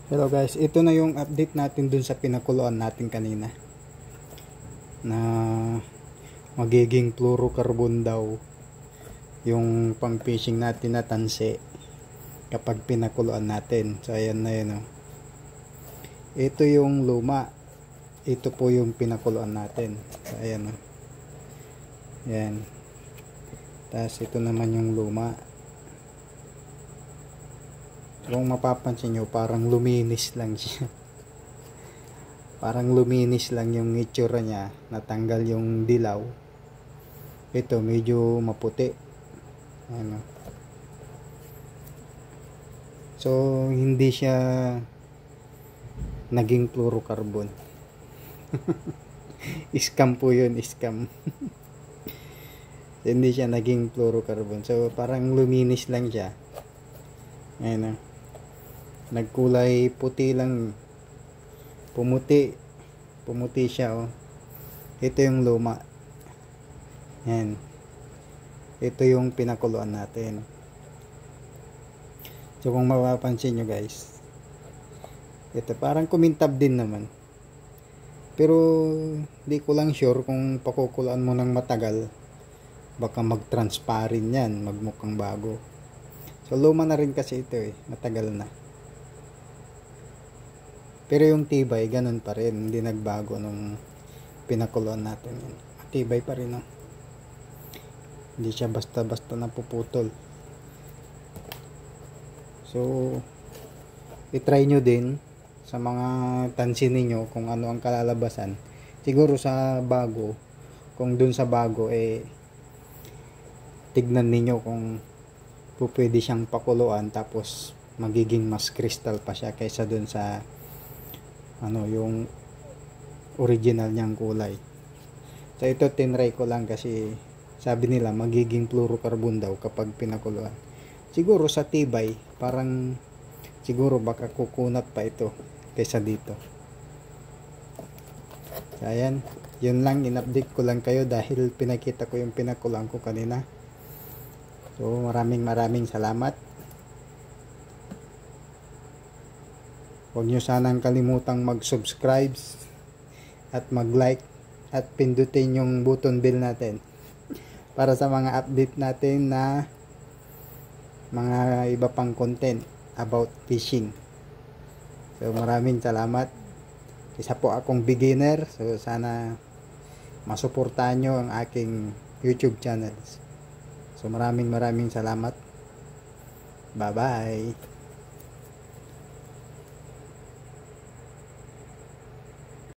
Hello guys, ito na yung update natin dun sa pinakuluan natin kanina na magiging fluorocarbon daw yung pang fishing natin na tansi kapag pinakuluan natin. So ayan na yun, oh. Ito yung luma, ito po yung pinakuluan natin. So ayan, oh. Ayan. Tapos ito naman yung luma. Kung mapapansin nyo, parang luminis lang siya. Parang luminis lang yung itsura niya. Natanggal yung dilaw. Ito, medyo maputi. Ano. So, hindi siya naging fluorocarbon. Scam po yun, scam. Hindi siya naging fluorocarbon. So, parang luminis lang siya. Ayan, nagkulay puti lang, pumuti siya, oh. Ito yung luma. Yan, ito yung pinakuluan natin. So kung mapapansin nyo guys, ito parang kumintab din naman, pero di ko lang sure kung pakukuluan mo ng matagal baka mag-transparent yan, magmukhang bago. So luma na rin kasi ito, matagal na. Pero yung tibay, ganun pa rin. Hindi nagbago nung pinakuluan natin. Tibay pa rin, no? Hindi siya basta-basta napuputol. So, itry nyo din sa mga tansin ninyo kung ano ang kalalabasan. Siguro sa bago, kung dun sa bago, tignan ninyo kung pwede siyang pakuluan tapos magiging mas crystal pa siya kaysa dun sa yung original niyang kulay. So ito tinry ko lang kasi sabi nila magiging fluorocarbon daw kapag pinakuluan. Siguro sa tibay parang siguro baka kukunat pa ito kaysa dito. So ayan, yun lang, in-update ko lang kayo dahil pinakita ko yung pinakuluan ko kanina. So maraming salamat. Huwag nyo sanang kalimutang mag-subscribe at mag-like at pindutin yung button bell natin para sa mga update natin na mga iba pang content about fishing. So maraming salamat. Isa po akong beginner, so sana masuportahan nyo ang aking YouTube channels. So maraming salamat. Bye bye.